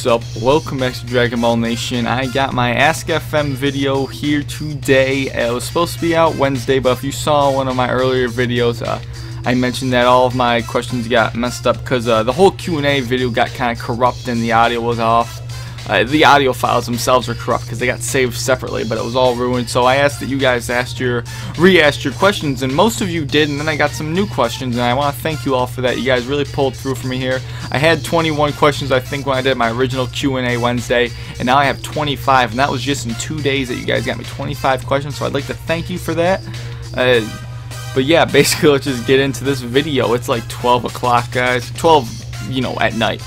What's up? Welcome back to Dragon Ball Nation. I got my Ask FM video here today. It was supposed to be out Wednesday, but if you saw one of my earlier videos, I mentioned that all of my questions got messed up because the whole Q&A video got kind of corrupt and the audio was off. The audio files themselves are corrupt because they got saved separately, but it was all ruined. So I asked that you guys re-asked your questions, and most of you did, and then I got some new questions, and I want to thank you all for that. You guys really pulled through for me here. I had 21 questions, I think, when I did my original Q&A Wednesday, and now I have 25, and that was just in 2 days that you guys got me 25 questions, so I'd like to thank you for that. But yeah, basically, let's just get into this video. It's like 12 o'clock, guys. 12, you know, at night.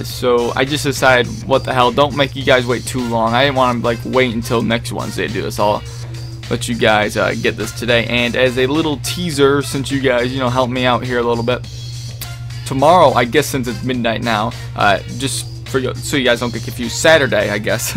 So I just decided, what the hell, don't make you guys wait too long. I didn't want to like wait until next Wednesday to do this. I'll let you guys get this today. And as a little teaser, since you guys, you know, helped me out here a little bit, tomorrow, I guess since it's midnight now, just for you, so you guys don't get confused, Saturday, I guess,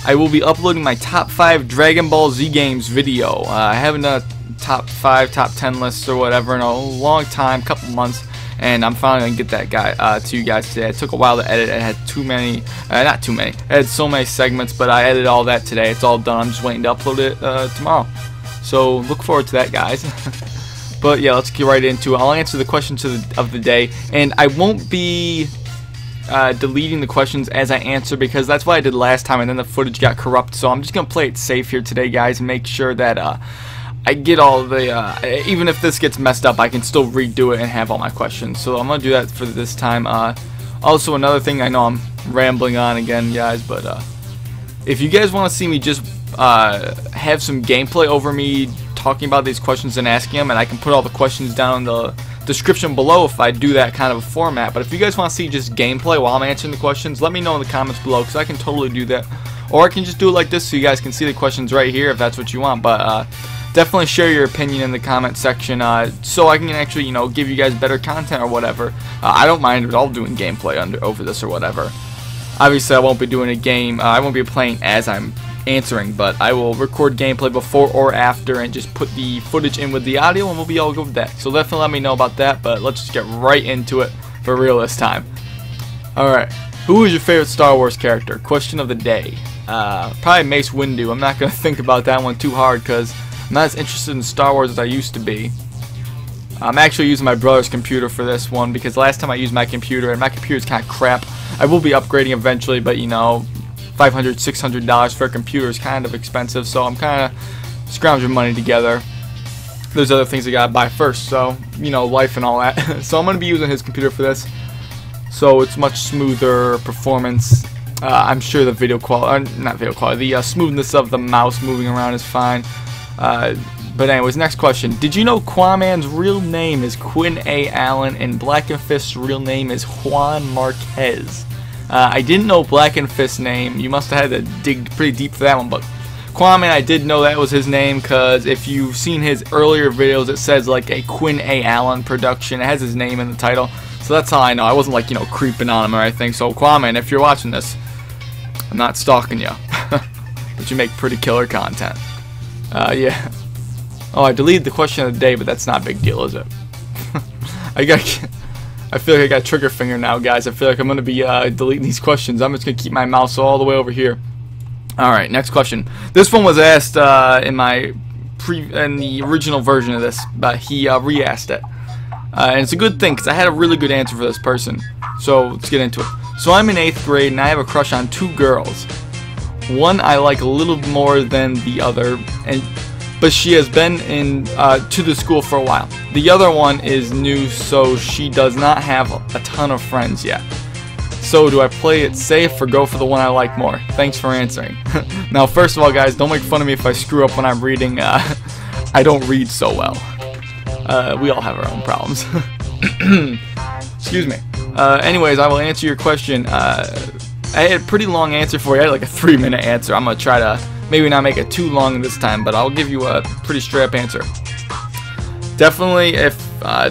I will be uploading my top 5 Dragon Ball Z games video. I haven't done a top 5, top 10 lists or whatever in a long time, couple months. And I'm finally going to get that guy to you guys today. It took a while to edit. It had too many, not too many. It had so many segments, but I edited all that today. It's all done. I'm just waiting to upload it tomorrow. So look forward to that, guys. But yeah, let's get right into it. I'll answer the questions of the day. And I won't be deleting the questions as I answer, because that's what I did last time, and then the footage got corrupt. So I'm just going to play it safe here today, guys, and make sure that I get all the, even if this gets messed up, I can still redo it and have all my questions. So I'm going to do that for this time. Also, another thing, I know I'm rambling on again, guys, but if you guys want to see me just have some gameplay over me talking about these questions and asking them, and I can put all the questions down in the description below if I do that kind of a format. But if you guys want to see just gameplay while I'm answering the questions, let me know in the comments below, because I can totally do that. Or I can just do it like this so you guys can see the questions right here if that's what you want. But definitely share your opinion in the comment section, so I can actually, you know, give you guys better content or whatever. I don't mind at all doing gameplay over this or whatever. Obviously, I won't be doing a game. I won't be playing as I'm answering, but I will record gameplay before or after and just put the footage in with the audio, and we'll be all good with that. So definitely let me know about that. But let's just get right into it for real this time. All right, who is your favorite Star Wars character? Question of the day. Probably Mace Windu. I'm not gonna think about that one too hard because I'm not as interested in Star Wars as I used to be. I'm actually using my brother's computer for this one, because last time I used my computer, and my computer's kind of crap. I will be upgrading eventually, but you know, $500, $600 for a computer is kind of expensive, so I'm kind of scrounging money together. There's other things I gotta buy first, so, you know, life and all that. So I'm going to be using his computer for this, so it's much smoother performance. I'm sure the video quality, not video quality, the smoothness of the mouse moving around is fine. But anyways, next question. Did you know Quaman's real name is Quinn A. Allen and Black and Fist's real name is Juan Marquez? I didn't know Black and Fist's name. You must have had to dig pretty deep for that one, but Quaman, I did know that was his name, because if you've seen his earlier videos, it says like a Quinn A. Allen production. It has his name in the title, so that's how I know. I wasn't like, you know, creeping on him or anything. So Quaman, if you're watching this, I'm not stalking you, but you make pretty killer content. Yeah. Oh, I deleted the question of the day, but that's not a big deal, is it? I feel like I got trigger finger now, guys. I feel like I'm gonna be deleting these questions. I'm just gonna keep my mouse all the way over here. All right, next question. This one was asked in the original version of this, but he re-asked it, and it's a good thing because I had a really good answer for this person. So let's get into it. So I'm in 8th grade and I have a crush on 2 girls. One I like a little more than the other, but she has been to the school for a while. The other one is new, so she does not have a ton of friends yet. So do I play it safe or go for the one I like more? Thanks for answering. Now, first of all, guys, don't make fun of me if I screw up when I'm reading. I don't read so well. We all have our own problems. Excuse me. Anyways, I will answer your question. I had a pretty long answer for you. I had like a 3-minute answer. I'm going to try to maybe not make it too long this time, but I'll give you a pretty straight up answer. Definitely, if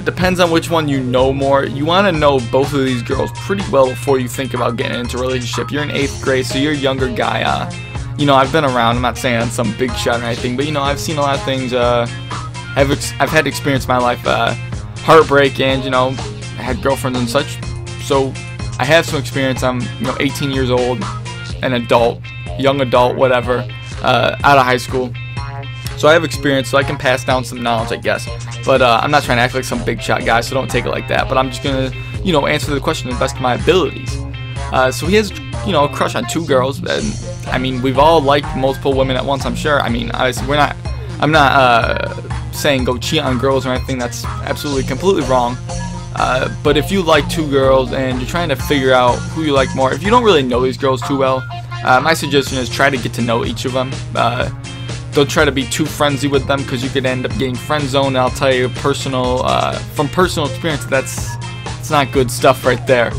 depends on which one you know more. You want to know both of these girls pretty well before you think about getting into a relationship. You're in 8th grade, so you're a younger guy. You know, I've been around. I'm not saying I'm some big shot or anything, but you know, I've seen a lot of things. I've had experience in my life, heartbreak, and you know, I had girlfriends and such. So I have some experience. I'm 18 years old, an adult, young adult, whatever, out of high school. So I have experience, so I can pass down some knowledge, I guess. But I'm not trying to act like some big shot guy, so don't take it like that. But I'm just gonna, answer the question to the best of my abilities. So he has, a crush on 2 girls, and I mean, we've all liked multiple women at once, I'm sure. I mean, obviously, I'm not saying go cheat on girls or anything. That's absolutely completely wrong. But if you like 2 girls and you're trying to figure out who you like more, if you don't really know these girls too well, my suggestion is try to get to know each of them. Don't try to be too friendly with them, because you could end up getting friend zoned. I'll tell you from personal experience, it's not good stuff right there.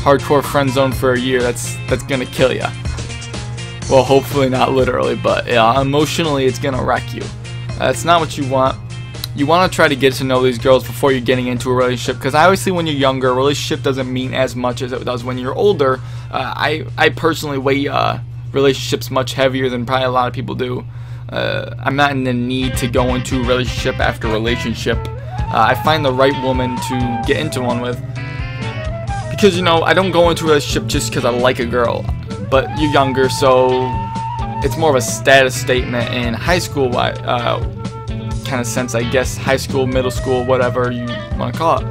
Hardcore friend zone for a year, that's gonna kill you. Well, hopefully not literally, but yeah, emotionally it's gonna wreck you. That's not what you want. You want to try to get to know these girls before you're getting into a relationship, because obviously when you're younger, a relationship doesn't mean as much as it does when you're older. I personally weigh relationships much heavier than probably a lot of people do. I'm not in the need to go into a relationship after relationship. I find the right woman to get into one with, because I don't go into a relationship just because I like a girl. But you're younger, so it's more of a status statement in high school kind of sense, I guess. High school, middle school, whatever you want to call it.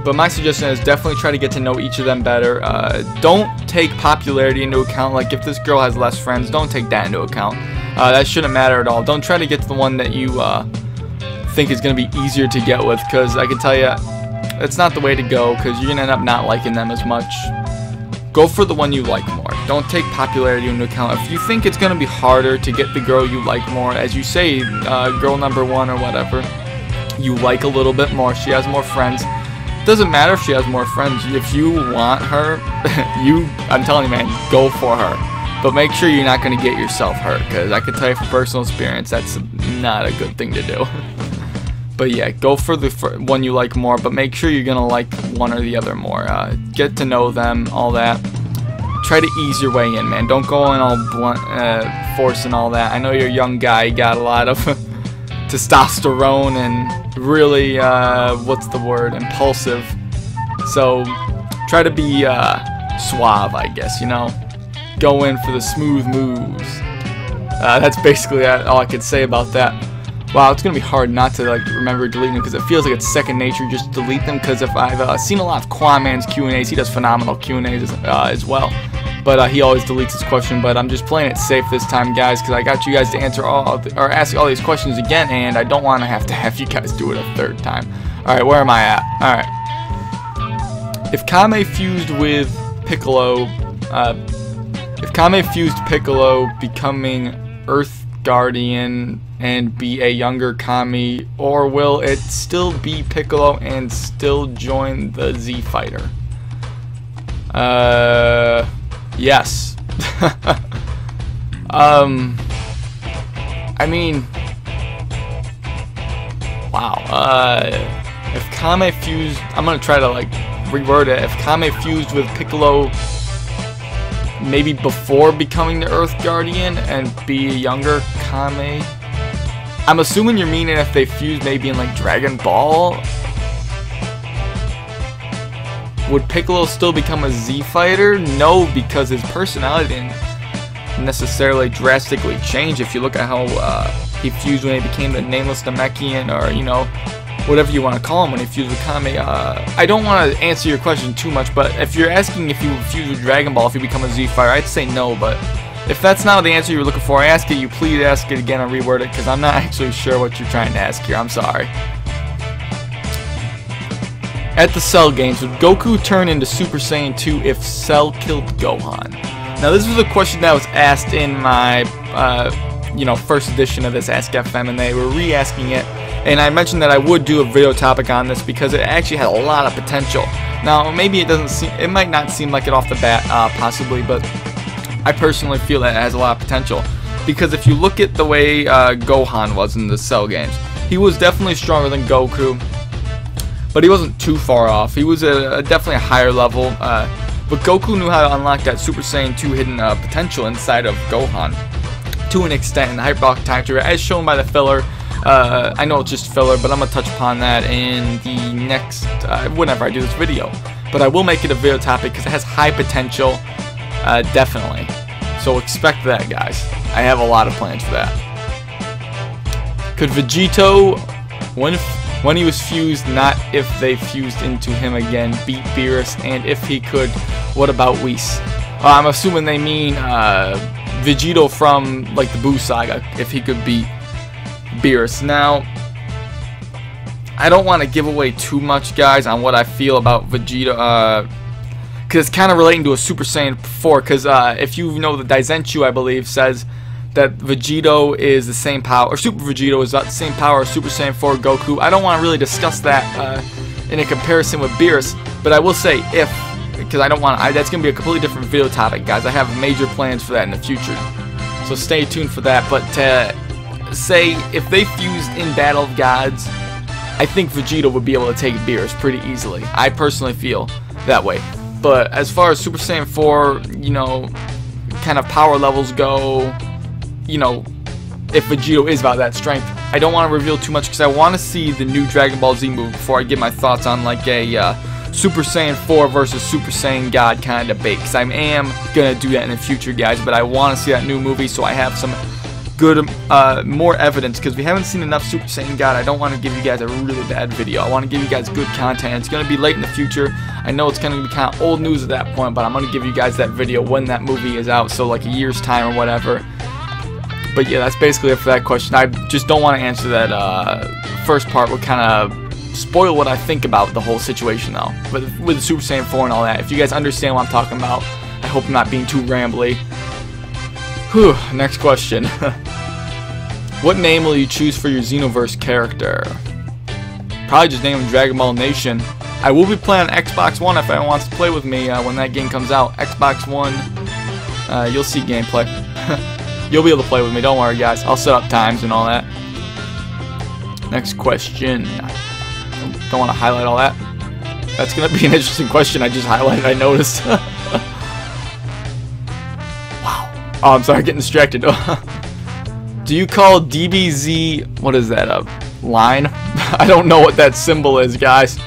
But my suggestion is definitely try to get to know each of them better. Don't take popularity into account. Like, if this girl has less friends, don't take that into account. That shouldn't matter at all. Don't try to get to the one that you think is going to be easier to get with, because I can tell you it's not the way to go, because you're going to end up not liking them as much. Go for the one you like more. Don't take popularity into account. If you think it's going to be harder to get the girl you like more, as you say, girl number 1 or whatever, you like a little bit more, she has more friends. Doesn't matter if she has more friends. If you want her, I'm telling you, man, go for her. But make sure you're not going to get yourself hurt, because I can tell you from personal experience, that's not a good thing to do. But yeah, go for the one you like more, but make sure you're going to like one or the other more. Get to know them, all that. Try to ease your way in, man. Don't go in all blunt, force and all that. I know you're a young guy, you got a lot of testosterone and really, what's the word, impulsive. So try to be suave, I guess, Go in for the smooth moves. That's basically all I could say about that. Wow, it's gonna be hard not to remember deleting them, because it feels like it's second nature just to delete them. Because if I've seen a lot of Quaman's Q&As, he does phenomenal Q&As as well. But he always deletes his question. But I'm just playing it safe this time, guys, because I got you guys to answer or ask all these questions again, and I don't want to have you guys do it a 3rd time. All right, where am I at? All right. If Kame fused with Piccolo, becoming Earth Guardian and be a younger Kami, or will it still be Piccolo and still join the Z Fighter? Yes. I mean, wow. If Kame fused, I'm gonna try to reword it. If Kame fused with Piccolo, maybe before becoming the Earth Guardian and be a younger Kame. I'm assuming you're meaning if they fuse maybe in Dragon Ball. Would Piccolo still become a Z fighter? No, because his personality didn't necessarily drastically change. If you look at how he fused when he became the Nameless Namekian, or whatever you want to call him when he fused with Kame. I don't want to answer your question too much, but if you're asking if you would fuse with Dragon Ball if you become a Z fighter, I'd say no. But if that's not the answer you were looking for, I ask you please ask it again and reword it, because I'm not actually sure what you're trying to ask here. I'm sorry. At the Cell games, would Goku turn into Super Saiyan 2 if Cell killed Gohan? Now, this was a question that was asked in my, first edition of this Ask FM, and they were re-asking it. And I mentioned that I would do a video topic on this because it actually had a lot of potential. Now, maybe it might not seem like it off the bat, possibly, but I personally feel that it has a lot of potential. Because if you look at the way Gohan was in the Cell games, he was definitely stronger than Goku, but he wasn't too far off. He was definitely a higher level, but Goku knew how to unlock that Super Saiyan 2 hidden potential inside of Gohan to an extent in the Hyperbolic Time Trigger, as shown by the filler. I know it's just filler, but I'm going to touch upon that in the next, whenever I do this video. but I will make it a video topic because it has high potential, definitely. So expect that, guys. I have a lot of plans for that. Could Vegito, when he was fused, not if they fused into him again, beat Beerus? And if he could, what about Whis? I'm assuming they mean Vegito from like the Boo Saga, if he could beat Beerus. Now, I don't want to give away too much, guys, on what I feel about Vegito, because it's kind of relating to a Super Saiyan 4, because if you know the Daizenshuu, I believe, says that Vegito is the same power, or Super Vegito is the same power as Super Saiyan 4 Goku. I don't want to really discuss that in a comparison with Beerus, but I will say if, because I don't want to, that's going to be a completely different video topic, guys. I have major plans for that in the future, so stay tuned for that. But to say, if they fused in Battle of Gods, I think Vegito would be able to take Beerus pretty easily. I personally feel that way. But as far as Super Saiyan 4, you know, kind of power levels go, you know, if Vegito is about that strength, I don't want to reveal too much because I want to see the new Dragon Ball Z movie before I give my thoughts on like a Super Saiyan 4 versus Super Saiyan God kind of debate. Because I am going to do that in the future, guys, but I want to see that new movie so I have some good, more evidence, because we haven't seen enough Super Saiyan God. I don't want to give you guys a really bad video. I want to give you guys good content. It's going to be late in the future. I know it's going to be kind of old news at that point, but I'm going to give you guys that video when that movie is out, so like a year's time or whatever. But yeah, that's basically it for that question. I just don't want to answer that first part. Will kind of spoil what I think about the whole situation, though. But with the Super Saiyan 4 and all that, if you guys understand what I'm talking about, I hope I'm not being too rambly. Whew, next question. What name will you choose for your Xenoverse character? Probably just name him Dragon Ball Nation. I will be playing on Xbox One if anyone wants to play with me when that game comes out. Xbox One, you'll see gameplay. You'll be able to play with me, don't worry, guys. I'll set up times and all that. Next question. Don't want to highlight all that. That's going to be an interesting question I just highlighted, I noticed. Oh, I'm sorry, getting distracted. Do you call DBZ, what is that, a line? I don't know what that symbol is, guys.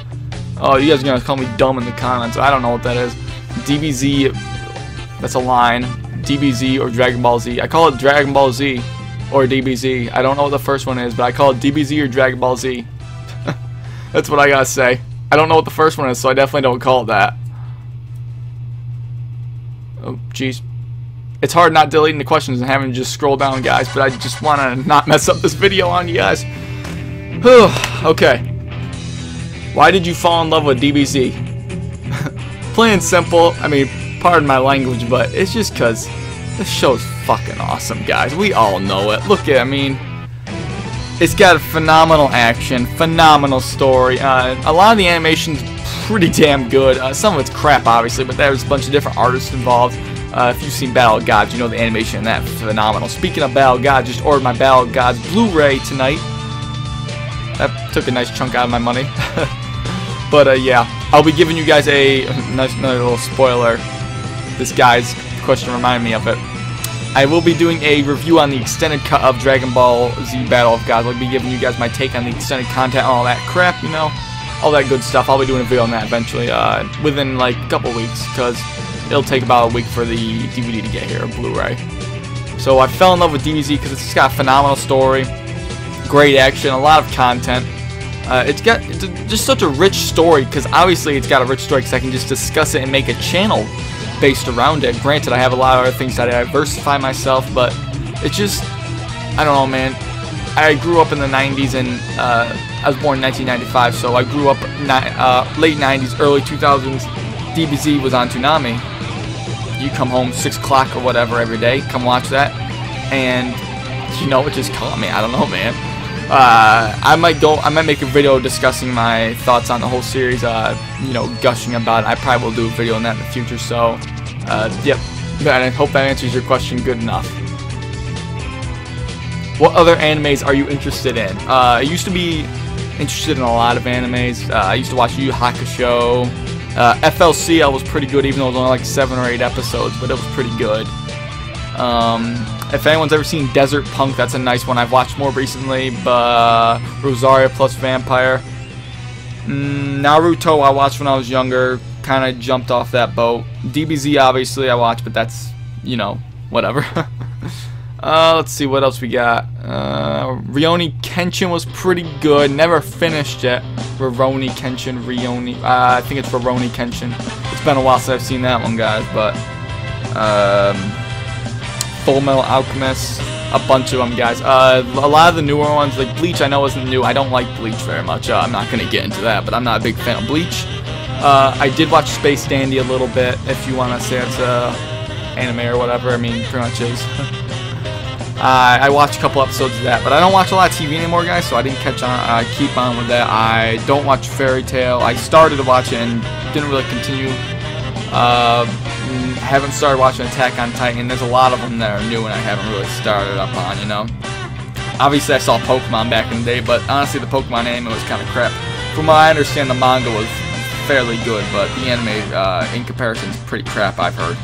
Oh, you guys are going to call me dumb in the comments. I don't know what that is. DBZ, that's a line. DBZ or Dragon Ball Z. I call it Dragon Ball Z or DBZ. I don't know what the first one is, but I call it DBZ or Dragon Ball Z. That's what I gotta say. I don't know what the first one is, so I definitely don't call it that. Oh, jeez. It's hard not deleting the questions and having to just scroll down, guys, but I just want to not mess up this video on you guys. Okay. Why did you fall in love with DBZ? Plain simple. I mean, pardon my language, but it's just because this show's fucking awesome, guys. We all know it. Look at, I mean, it's got phenomenal action, phenomenal story. A lot of the animation's pretty damn good. Some of it's crap, obviously, but there's a bunch of different artists involved. If you've seen Battle of Gods, you know the animation in that phenomenal. Speaking of Battle of Gods, just ordered my Battle of Gods Blu-ray tonight. That took a nice chunk out of my money. But yeah, I'll be giving you guys a another little spoiler. This guy's question reminded me of it. I will be doing a review on the extended cut of Dragon Ball Z Battle of Gods. I'll be giving you guys my take on the extended content and all that crap, you know, all that good stuff. I'll be doing a video on that eventually, within like a couple weeks, because it'll take about a week for the DVD to get here, Blu-ray. So I fell in love with DBZ because it's got a phenomenal story, great action, a lot of content. It's just such a rich story, because obviously it's got a rich story because I can just discuss it and make a channel based around it. Granted, I have a lot of other things that I diversify myself, but it's just, I don't know, man. I grew up in the 90s, and I was born in 1995, so I grew up late 90s, early 2000s. DBZ was on Toonami. You come home 6 o'clock or whatever every day, come watch that, and you know, it just caught me. I don't know, man. I might make a video discussing my thoughts on the whole series, you know, gushing about it. I probably will do a video on that in the future, so, yep. I hope that answers your question good enough. What other animes are you interested in? I used to be interested in a lot of animes. I used to watch Yu Yu Hakusho. FLC, I was pretty good, even though it was only like 7 or 8 episodes, but it was pretty good. If anyone's ever seen Desert Punk, that's a nice one. I've watched more recently, but Rosario plus Vampire. Naruto I watched when I was younger, kind of jumped off that boat. DBZ obviously I watch, but that's, you know, whatever. Let's see what else we got. Rurouni Kenshin was pretty good. Never finished it. Rurouni Kenshin, I think it's Rurouni Kenshin. It's been a while since I've seen that one, guys. But Full Metal Alchemist, a bunch of them, guys. A lot of the newer ones, like Bleach, I know isn't new. I don't like Bleach very much. I'm not gonna get into that, but I'm not a big fan of Bleach. I did watch Space Dandy a little bit, if you want to say it's anime or whatever. I mean, pretty much is. I watched a couple episodes of that, but I don't watch a lot of TV anymore, guys, so I didn't keep on with that. I don't watch Fairy Tail. I started to watch it and didn't really continue. Haven't started watching Attack on Titan. There's a lot of them that are new and I haven't really started up on, you know. Obviously, I saw Pokemon back in the day, but honestly, the Pokemon anime was kind of crap. From what I understand, the manga was fairly good, but the anime, in comparison, is pretty crap, I've heard.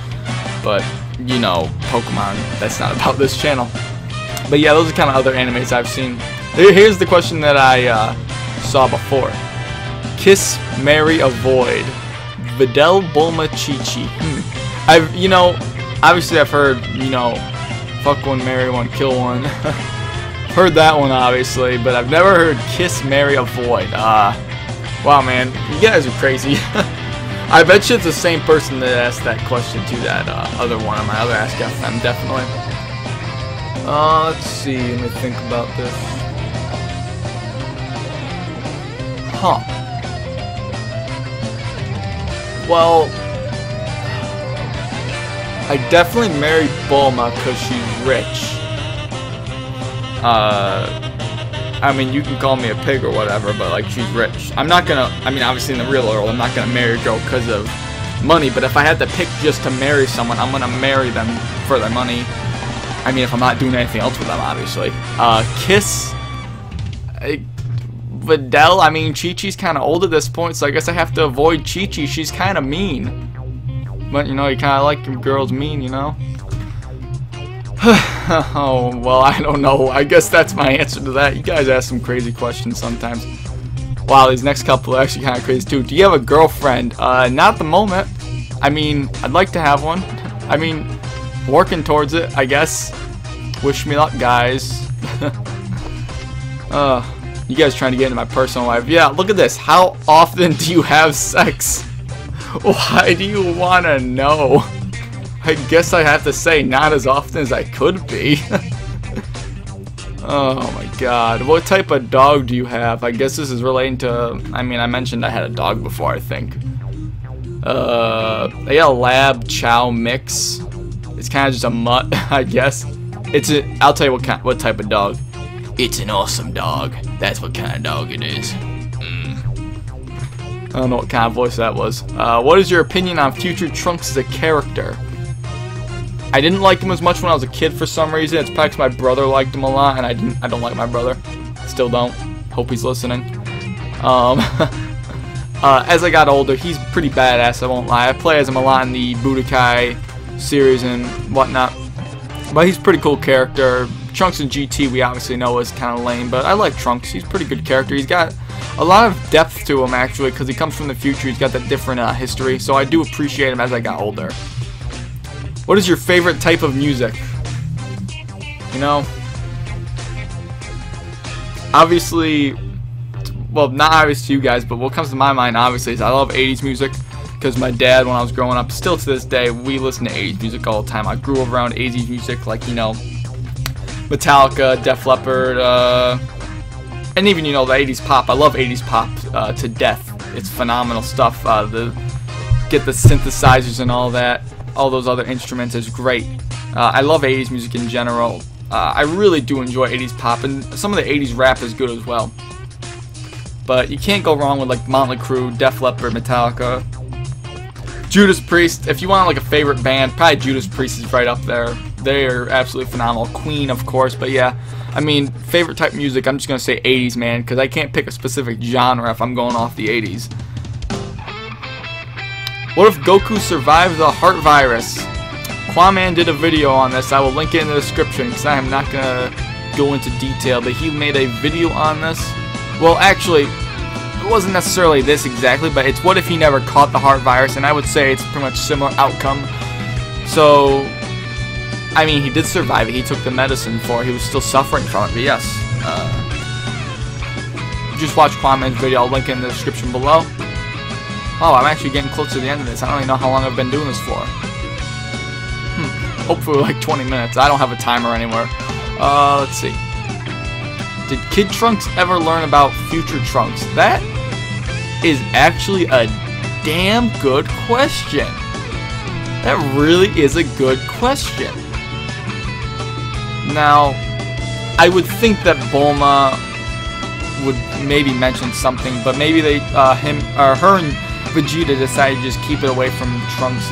But, you know, Pokemon, that's not about this channel. But yeah, those are kind of other animes I've seen. Here's the question that I saw before. Kiss, marry, avoid. Videl, Bulma, Chi-Chi. You know, obviously I've heard, you know, fuck one, marry one, kill one. Heard that one, obviously, but I've never heard kiss, marry, avoid. Wow, man, you guys are crazy. I bet you it's the same person that asked that question to that other one on my other Ask FM, definitely. Let's see, let me think about this. Huh. Well, I definitely married Bulma because she's rich. I mean, you can call me a pig or whatever, but like, she's rich. I'm not gonna, I mean, obviously in the real world, I'm not gonna marry a girl because of money, but if I had to pick just to marry someone, I'm gonna marry them for their money. I mean, if I'm not doing anything else with them, obviously. Kiss, Videl, I mean, Chi-Chi's kind of old at this point, so I guess I have to avoid Chi-Chi. She's kind of mean. But, you know, you kind of like your girls mean, you know? Oh, well, I don't know. I guess that's my answer to that. You guys ask some crazy questions sometimes. Wow, these next couple are actually kind of crazy, too. Do you have a girlfriend? Not at the moment. I mean, I'd like to have one. I mean, working towards it, I guess. Wish me luck, guys. You guys trying to get into my personal life. Yeah, look at this. How often do you have sex? Why do you want to know? I guess I have to say not as often as I could be. Oh my god. What type of dog do you have? I guess this is relating to... I mean, I mentioned I had a dog before, I think. I got a Lab Chow mix. It's kind of just a mutt, I guess. I'll tell you what type of dog. It's an awesome dog. That's what kind of dog it is. I don't know what kind of voice that was. What is your opinion on future Trunks as a character? I didn't like him as much when I was a kid for some reason. It's probably because my brother liked him a lot, and I don't like my brother. Still don't. Hope he's listening. As I got older, he's pretty badass, I won't lie. I play as him a lot in the Budokai series and whatnot. But he's a pretty cool character. Trunks in GT we obviously know is kind of lame, but I like Trunks. He's a pretty good character. He's got a lot of depth to him, actually, because he comes from the future. He's got that different history, so I do appreciate him as I got older. What is your favorite type of music? You know, obviously, well, not obvious to you guys, but what comes to my mind, obviously, is I love 80s music, because my dad, when I was growing up, still to this day, we listen to 80s music all the time. I grew up around 80s music, like, you know, Metallica, Def Leppard, and even, you know, the 80s pop. I love 80s pop to death. It's phenomenal stuff. Get the synthesizers and all that. All those other instruments is great. I love 80s music in general. I really do enjoy 80s pop, and some of the 80s rap is good as well. But you can't go wrong with like Motley Crue, Def Leppard, Metallica, Judas Priest. If you want like a favorite band, probably Judas Priest is right up there. They are absolutely phenomenal. Queen, of course, but yeah. I mean, favorite type of music, I'm just going to say 80s, man, because I can't pick a specific genre if I'm going off the 80s. What if Goku survived the heart virus? Quaman did a video on this. I will link it in the description because I am not going to go into detail, but he made a video on this. Well, actually, it wasn't necessarily this exactly, but it's what if he never caught the heart virus, and I would say it's pretty much similar outcome. So, I mean, he did survive it. He took the medicine for it. He was still suffering from it, but yes. Just watch Kwame's video. I'll link it in the description below. Oh, I'm actually getting close to the end of this. I don't even know how long I've been doing this for. Hopefully like 20 minutes. I don't have a timer anywhere. Let's see. Did Kid Trunks ever learn about future Trunks? That is actually a damn good question. That really is a good question. Now, I would think that Bulma would maybe mention something, but maybe they, her and Vegeta decided to just keep it away from Trunks'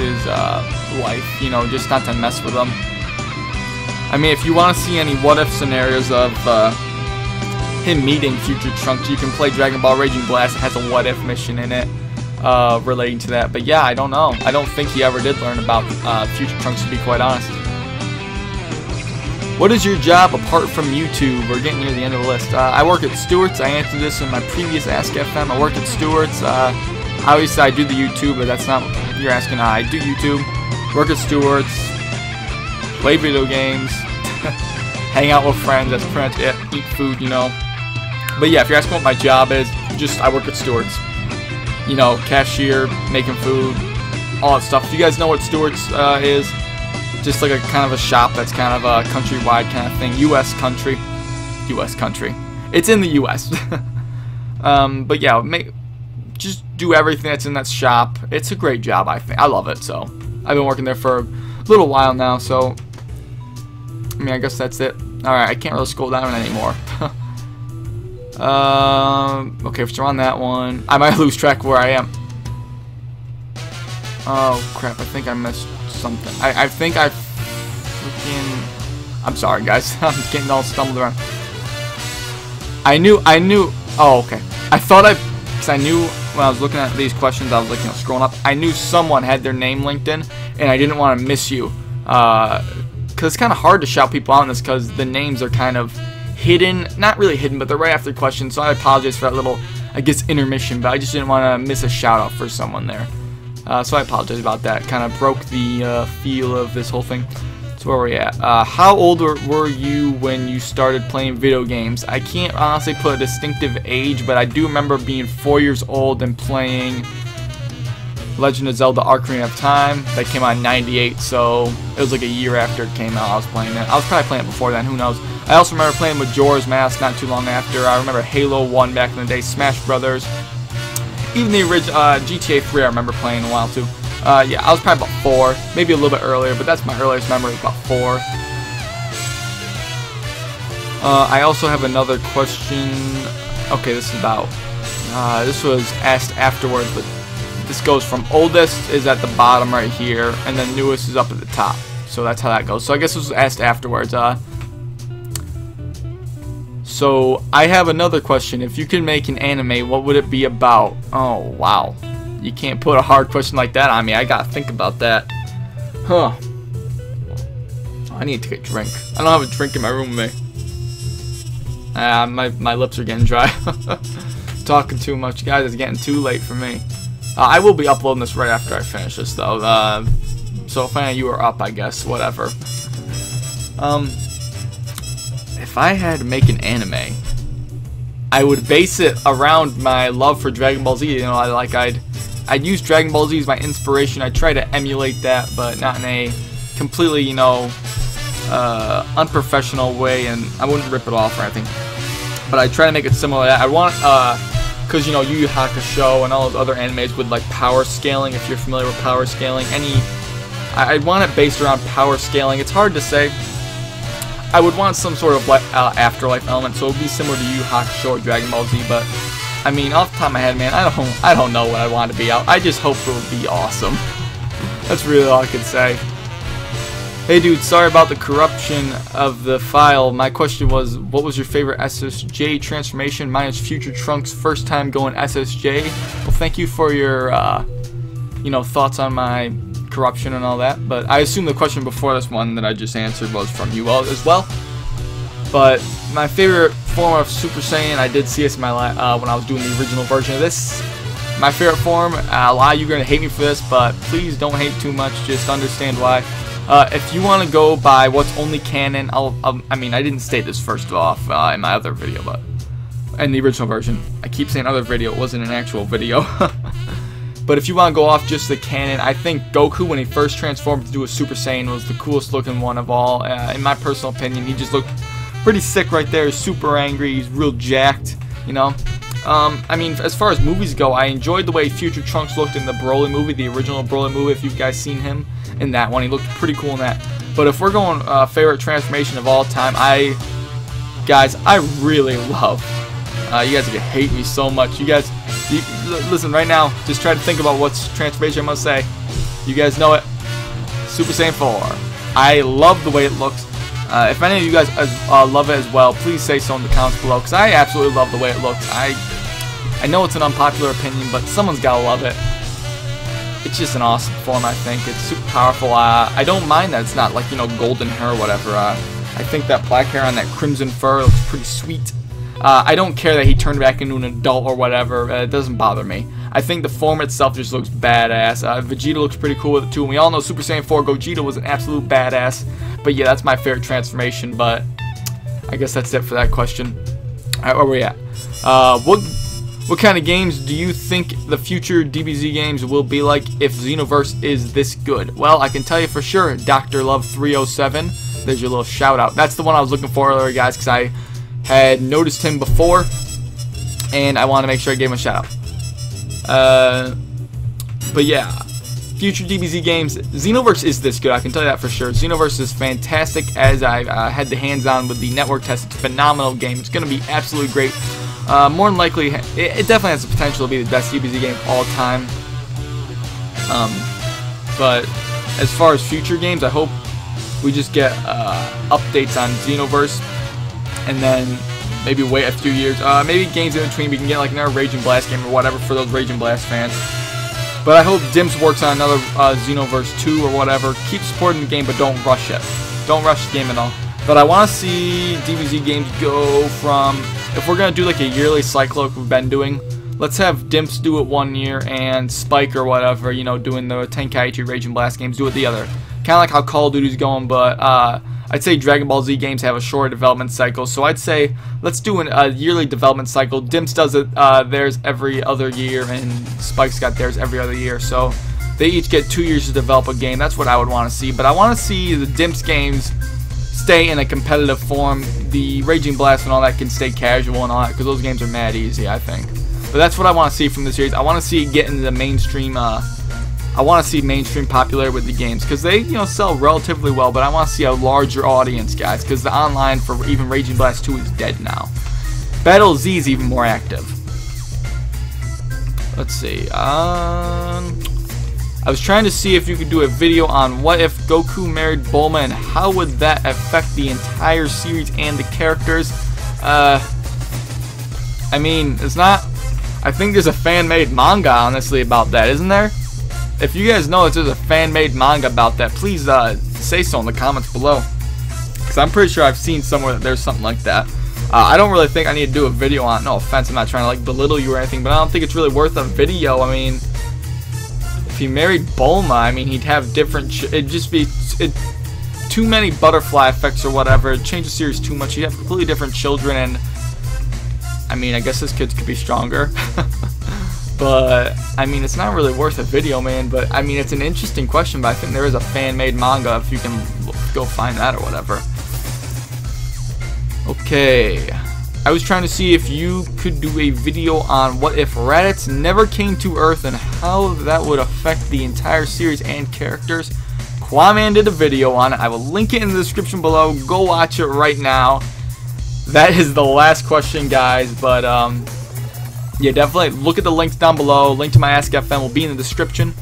life, you know, just not to mess with him. I mean, if you want to see any what-if scenarios of him meeting future Trunks, you can play Dragon Ball Raging Blast. It has a what-if mission in it relating to that. But yeah, I don't know. I don't think he ever did learn about future Trunks, to be quite honest. What is your job apart from YouTube? We're getting near the end of the list. I work at Stewart's. I answered this in my previous Ask FM. I work at Stewart's. Obviously, I do the YouTube, but that's not what you're asking. I do YouTube, work at Stewart's, play video games, hang out with friends. That's pretty much it. Eat food, you know. But yeah, if you're asking what my job is, just I work at Stewart's. You know, cashier, making food, all that stuff. If you guys know what Stewart's is, just like a kind of a shop that's kind of a countrywide kind of thing. U.S. country. It's in the U.S. But yeah, just do everything that's in that shop. It's a great job, I think. I love it. So I've been working there for a little while now. So I mean, I guess that's it. All right, I can't really scroll down anymore. Okay, so on that one, I might lose track of where I am. Oh crap! I think I missed something. I think I freaking. I'm sorry, guys. I'm getting all stumbled around. I knew. Oh, okay. Because I knew when I was looking at these questions, I was like, scrolling up. I knew someone had their name linked in, and I didn't want to miss you. Because it's kind of hard to shout people out in this because the names are kind of hidden. Not really hidden, but they're right after the question. So I apologize for that little, I guess, intermission. But I just didn't want to miss a shout out for someone there. So I apologize about that. Kind of broke the feel of this whole thing. So where are we at? How old were you when you started playing video games? I can't honestly put a distinctive age, but I do remember being 4 years old and playing Legend of Zelda: Ocarina of Time. That came out in '98, so it was like a year after it came out I was playing it. I was probably playing it before then, who knows. I also remember playing Majora's Mask not too long after. I remember Halo 1 back in the day, Smash Brothers. Even the original GTA 3 I remember playing a while too. Yeah, I was probably about 4, maybe a little bit earlier, but that's my earliest memory, about 4. I also have another question. Okay, this is about, this was asked afterwards, but this goes from oldest is at the bottom right here, and then newest is up at the top. So that's how that goes. So I guess this was asked afterwards. So I have another question. If you could make an anime, what would it be about? Oh, wow. You can't put a hard question like that on me. I gotta think about that. Huh. I need to get a drink. I don't have a drink in my room with me. My lips are getting dry. Talking too much. Guys, it's getting too late for me. I will be uploading this right after I finish this, though. So if any of you are up, I guess. Whatever. If I had to make an anime, I would base it around my love for Dragon Ball Z. You know, I'd use Dragon Ball Z as my inspiration. I'd try to emulate that, but not in a completely, you know, unprofessional way, and I wouldn't rip it off or anything. But I'd try to make it similar to that. I want, because, you know, Yu Yu Hakusho and all those other animes with, like, power scaling, if you're familiar with power scaling. I'd want it based around power scaling. It's hard to say. I would want some sort of afterlife element, so it would be similar to Yu Yu Hakusho or Dragon Ball Z, but I mean, off the top of my head, man, I don't know what I want to be out. I just hope it would be awesome. That's really all I can say. Hey dude, sorry about the corruption of the file. My question was, what was your favorite SSJ transformation? Mine is Future Trunks' first time going SSJ. Well, thank you for your, you know, thoughts on my corruption and all that. But I assume the question before this one that I just answered was from you all as well. But my favorite form of Super Saiyan, I did see this in my when I was doing the original version of this. My favorite form, a lot of you are going to hate me for this, but please don't hate too much, just understand why. If you want to go by what's only canon, I mean, I didn't state this first off in my other video, but in the original version. I keep saying other video, it wasn't an actual video. But if you want to go off just the canon, I think Goku, when he first transformed into a Super Saiyan, was the coolest looking one of all. In my personal opinion, he just looked pretty sick right there. He's super angry, he's real jacked, you know. I mean, as far as movies go, I enjoyed the way Future Trunks looked in the Broly movie, the original Broly movie, if you guys seen him in that one. He looked pretty cool in that. But if we're going favorite transformation of all time, guys, I really love, you guys are going to hate me so much. You guys, listen right now, just try to think about what's transformation I'm going to say. You guys know it. Super Saiyan 4. I love the way it looks. If any of you guys love it as well, please say so in the comments below, because I absolutely love the way it looks. I know it's an unpopular opinion, but someone's got to love it. It's just an awesome form, I think. It's super powerful. I don't mind that it's not like, you know, golden hair or whatever. I think that black hair on that crimson fur looks pretty sweet. I don't care that he turned back into an adult or whatever. It doesn't bother me. I think the form itself just looks badass. Vegeta looks pretty cool with it too. And we all know Super Saiyan 4 Gogeta was an absolute badass. But yeah, that's my favorite transformation. But I guess that's it for that question. Alright, where we at? What kind of games do you think the future DBZ games will be like if Xenoverse is this good? Well, I can tell you for sure, Dr. Love 307. There's your little shout out. That's the one I was looking for earlier, guys, because I had noticed him before, and I want to make sure I gave him a shout out. But yeah, future DBZ games, Xenoverse is this good, I can tell you that for sure. Xenoverse is fantastic, as I had the hands-on with the network test. It's a phenomenal game. It's going to be absolutely great. More than likely, it definitely has the potential to be the best DBZ game of all time. But as far as future games, I hope we just get updates on Xenoverse, and then maybe wait a few years. Maybe games in between, we can get like another Rage and Blast game or whatever for those Rage and Blast fans. But I hope Dimps works on another Xenoverse 2 or whatever. Keep supporting the game, but don't rush it. Don't rush the game at all. But I want to see DBZ games go from, if we're going to do like a yearly cycle like we've been doing, let's have Dimps do it 1 year and Spike or whatever, you know, doing the Tenkaichi Rage and Blast games, do it the other. Kind of like how Call of Duty's going, but I'd say Dragon Ball Z games have a shorter development cycle, so I'd say let's do a yearly development cycle. Dimps does it theirs every other year, and Spike's got theirs every other year, so they each get 2 years to develop a game. That's what I would want to see, but I want to see the Dimps games stay in a competitive form. The Raging Blast and all that can stay casual and all that, because those games are mad easy, I think. But that's what I want to see from the series. I want to see it get into the mainstream. I want to see mainstream popularity with the games, because they, you know, sell relatively well. But I want to see a larger audience, guys, because the online for even Raging Blast 2 is dead now. Battle Z is even more active. Let's see. I was trying to see if you could do a video on what if Goku married Bulma and how would that affect the entire series and the characters. I mean, it's not. I think there's a fan-made manga, honestly, about that, isn't there? If you guys know that there's a fan-made manga about that, please say so in the comments below, because I'm pretty sure I've seen somewhere that there's something like that. I don't really think I need to do a video on it. No offense, I'm not trying to like belittle you or anything, but I don't think it's really worth a video. I mean, if he married Bulma, I mean, he'd have different. It'd just be too many butterfly effects or whatever. It'd change the series too much. You'd have completely different children, and I mean, I guess his kids could be stronger. But I mean, it's not really worth a video, man. But I mean, it's an interesting question. But I think there is a fan-made manga if you can go find that or whatever. Okay, I was trying to see if you could do a video on what if Raditz never came to Earth and how that would affect the entire series and characters. Quaman did a video on it. I will link it in the description below. Go watch it right now. That is the last question, guys. But yeah, definitely look at the links down below. Link to my Ask FM will be in the description,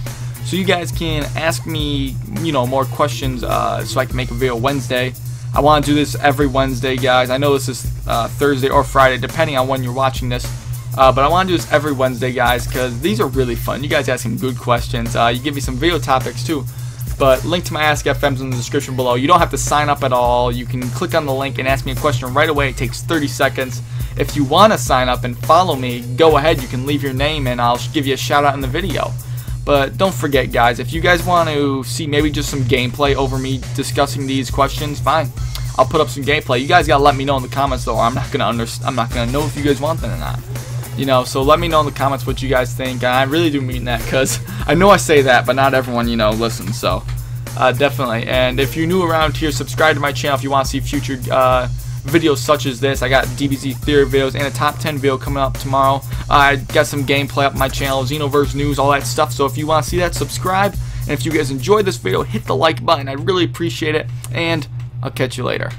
so you guys can ask me, you know, more questions, so I can make a video Wednesday. I want to do this every Wednesday, guys. I know this is Thursday or Friday, depending on when you're watching this. But I want to do this every Wednesday, guys, because these are really fun. You guys ask some good questions. You give me some video topics, too. But link to my Ask FM's in the description below. You don't have to sign up at all. You can click on the link and ask me a question right away. It takes 30 seconds. If you want to sign up and follow me, go ahead. You can leave your name and I'll give you a shout out in the video. But don't forget, guys, if you guys want to see maybe just some gameplay over me discussing these questions, fine. I'll put up some gameplay. You guys gotta let me know in the comments though. I'm not gonna know if you guys want that or not. You know, so let me know in the comments what you guys think. And I really do mean that, because I know I say that, but not everyone, you know, listens. So definitely. And if you're new around here, subscribe to my channel if you want to see future videos such as this. I got DBZ theory videos and a top 10 video coming up tomorrow. I got some gameplay up my channel, Xenoverse news, all that stuff. So if you want to see that, subscribe. And if you guys enjoyed this video, hit the like button. I really appreciate it. And I'll catch you later.